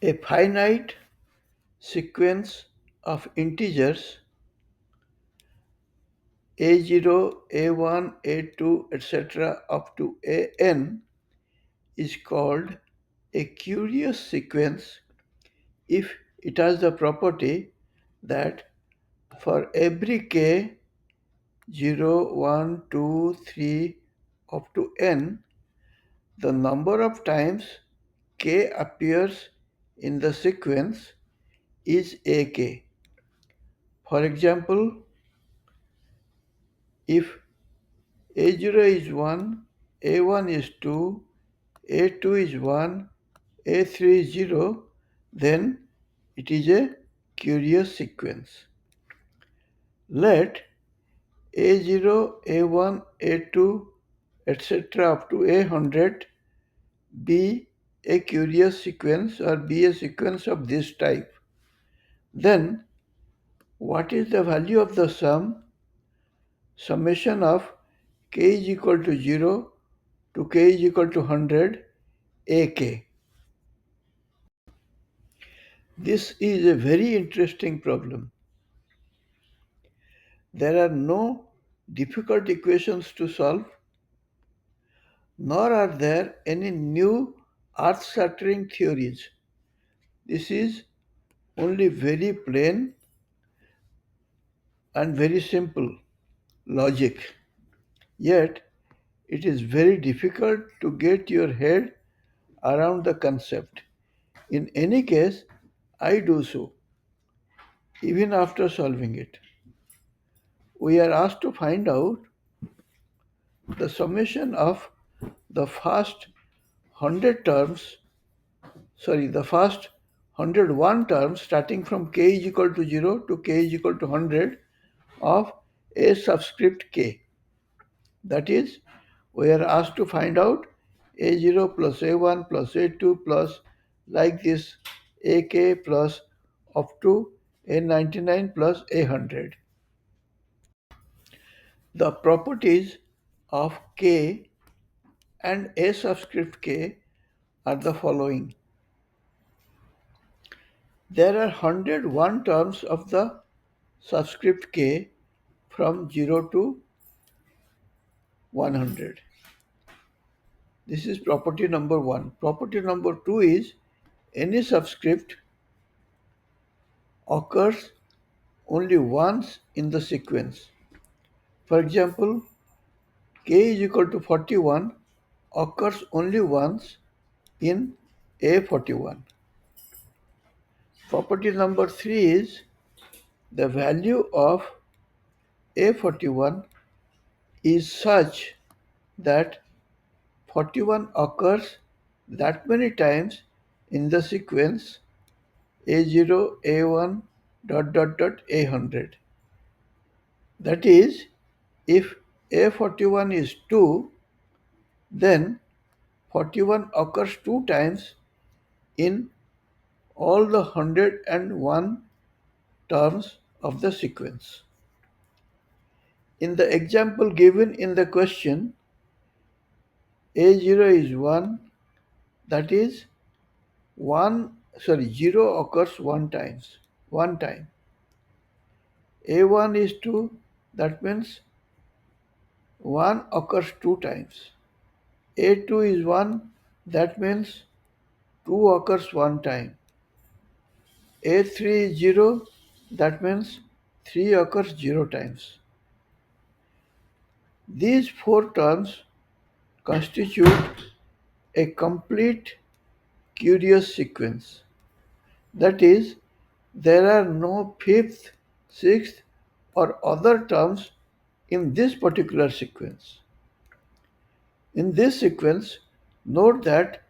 A finite sequence of integers a0, a1, a2, etc. up to an is called a curious sequence if it has the property that for every k 0, 1, 2, 3 up to n, the number of times k appears in the sequence is ak. For example, if a0 is 1, a1 is 2, a2 is 1, a3 is 0, then it is a curious sequence. Let a0, a1, a2, etc. up to a100 be a curious sequence or be a sequence of this type. Then what is the value of the summation of k is equal to 0 to k is equal to 100 ak? This is a very interesting problem. There are no difficult equations to solve, nor are there any new earth-shattering theories. This is only very plain and very simple logic. Yet, it is very difficult to get your head around the concept. In any case, I do so, even after solving it. We are asked to find out the summation of the first 100 terms, the first 101 terms starting from k is equal to 0 to k is equal to 100 of a subscript k. That is, we are asked to find out a0 plus a1 plus a2 plus like this ak plus up to a99 plus a100. The properties of k and a subscript k are the following. There are 101 terms of the subscript k from 0 to 100. This is property number 1. Property number 2 is any subscript occurs only once in the sequence. For example, k is equal to 41 occurs only once in A41. Property number 3 is the value of A41 is such that 41 occurs that many times in the sequence A0, A1, A100. That is, if A41 is 2, then 41 occurs 2 times in all the 101 terms of the sequence. In the example given in the question, A0 is 1, that is 0 occurs one time. A1 is 2, that means 1 occurs 2 times. A2 is 1, that means 2 occurs one time. A3 is 0, that means 3 occurs 0 times. These 4 terms constitute a complete curious sequence. That is, there are no fifth, sixth, or other terms in this particular sequence. In this sequence, note that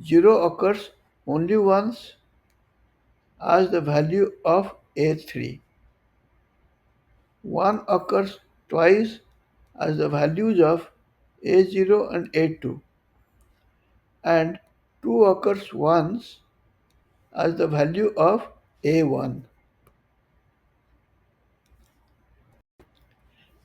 0 occurs only once as the value of A3. 1 occurs twice as the values of A0 and A2. And 2 occurs once as the value of A1.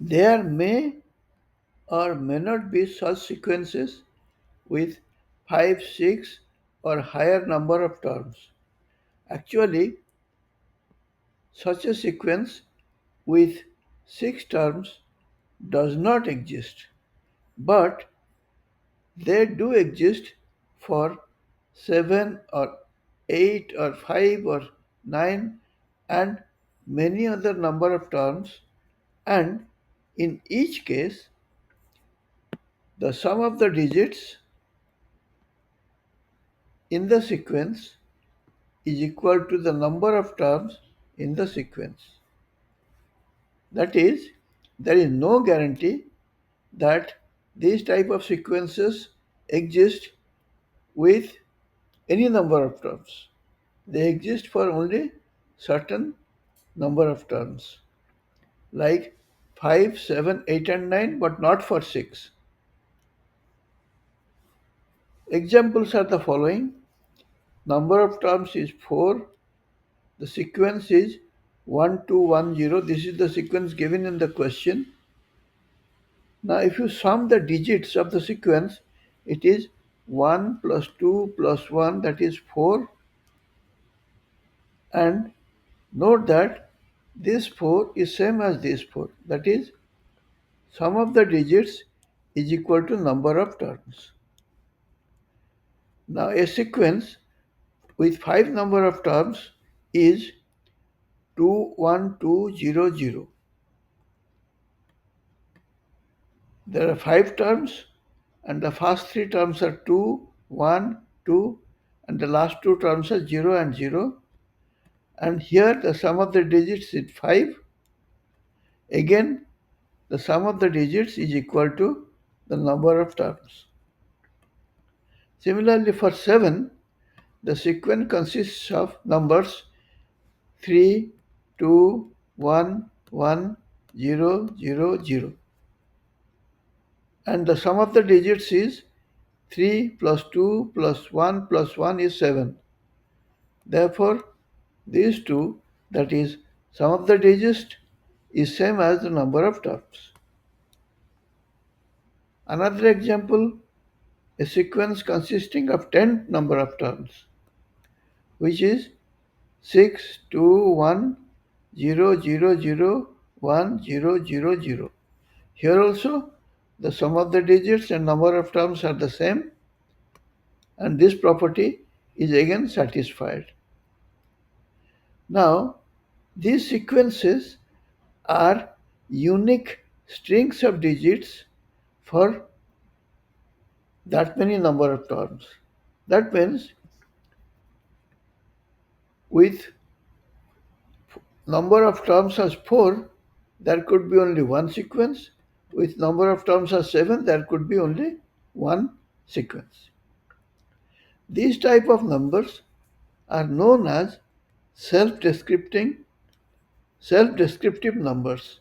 There may or may not be such sequences with 5, 6 or higher number of terms. Actually, such a sequence with 6 terms does not exist, but they do exist for 7 or 8 or 5 or 9 and many other number of terms, and in each case the sum of the digits in the sequence is equal to the number of terms in the sequence. That is, there is no guarantee that these type of sequences exist with any number of terms. They exist for only certain number of terms, like 5, 7, 8 and 9, but not for 6. Examples are the following. Number of terms is 4. The sequence is 1, 2, 1, 0. This is the sequence given in the question. Now, if you sum the digits of the sequence, it is 1 plus 2 plus 1, that is 4. And note that this 4 is same as this 4. That is, sum of the digits is equal to number of terms. Now, a sequence with 5 number of terms is 2, 1, 2, 0, 0. There are 5 terms, and the first 3 terms are 2, 1, 2, and the last 2 terms are 0 and 0. And here the sum of the digits is 5. Again, the sum of the digits is equal to the number of terms. Similarly, for 7, the sequence consists of numbers 3, 2, 1, 1, 0, 0, 0. And the sum of the digits is 3 plus 2 plus 1 plus 1 is 7. Therefore, these two, that is, sum of the digits is same as the number of terms. Another example, a sequence consisting of 10 number of terms, which is 6, 2, 1, 0, 0, 0, 1, 0, 0, 0. Here also, the sum of the digits and number of terms are the same, and this property is again satisfied. Now, these sequences are unique strings of digits for that many number of terms. That means with number of terms as 4, there could be only one sequence. With number of terms as 7, there could be only one sequence. These type of numbers are known as self-descriptive numbers.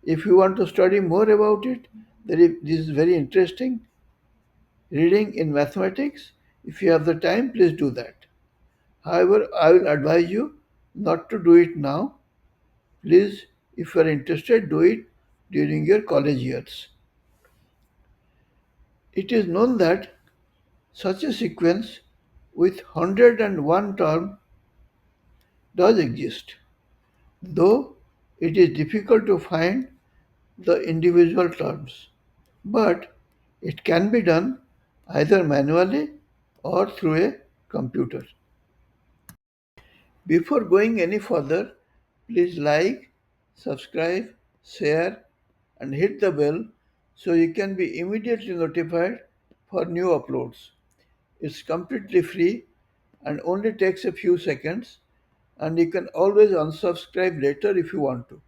If you want to study more about it, this is very interesting reading in mathematics. If you have the time, please do that. However, I will advise you not to do it now. Please, if you are interested, do it during your college years. It is known that such a sequence with 101 terms does exist, though it is difficult to find the individual terms. But it can be done either manually or through a computer. Before going any further, please like, subscribe, share, and hit the bell so you can be immediately notified for new uploads. It's completely free and only takes a few seconds, and you can always unsubscribe later if you want to.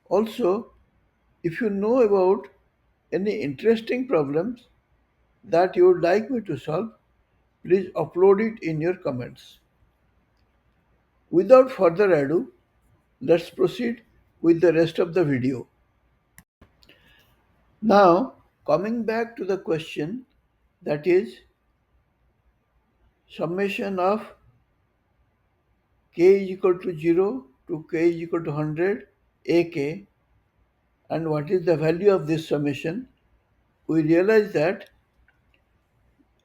Also, if you know about any interesting problems that you would like me to solve, please upload it in your comments. Without further ado, let's proceed with the rest of the video. Now, coming back to the question, that is summation of k is equal to 0 to k is equal to 100 ak, and what is the value of this summation, we realize that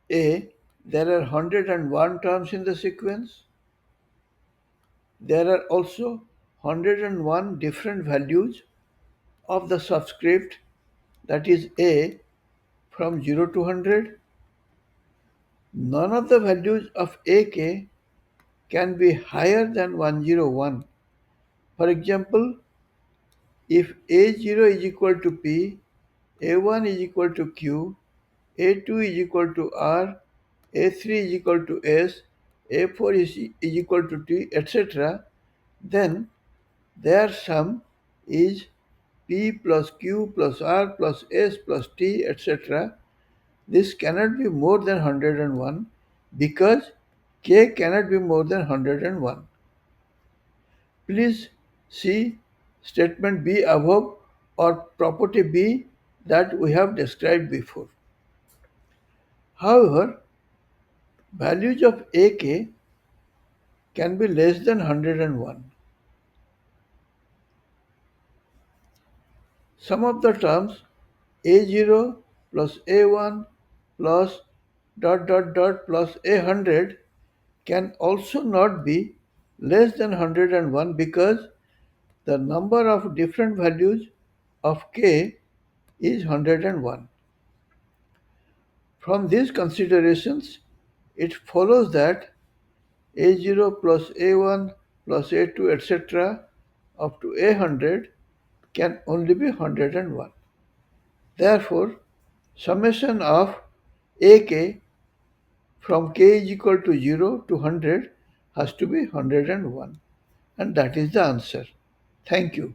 there are 101 terms in the sequence, There are also 101 different values of the subscript, that is a, from 0 to 100. None of the values of ak can be higher than 101. For example, if a0 is equal to p, a1 is equal to q, a2 is equal to r, a3 is equal to s, a4 is equal to t, etc., then their sum is p plus q plus r plus s plus t, etc. This cannot be more than 101 because k cannot be more than 101. Please see statement B above or property B that we have described before. However, values of ak can be less than 101. Some of the terms a0 plus a1 plus dot dot dot plus a100 can also not be less than 101 because the number of different values of k is 101. From these considerations, it follows that a0 plus a1 plus a2 etc. up to a100 can only be 101. Therefore, summation of ak from k is equal to 0 to 100 has to be 101, and that is the answer. Thank you.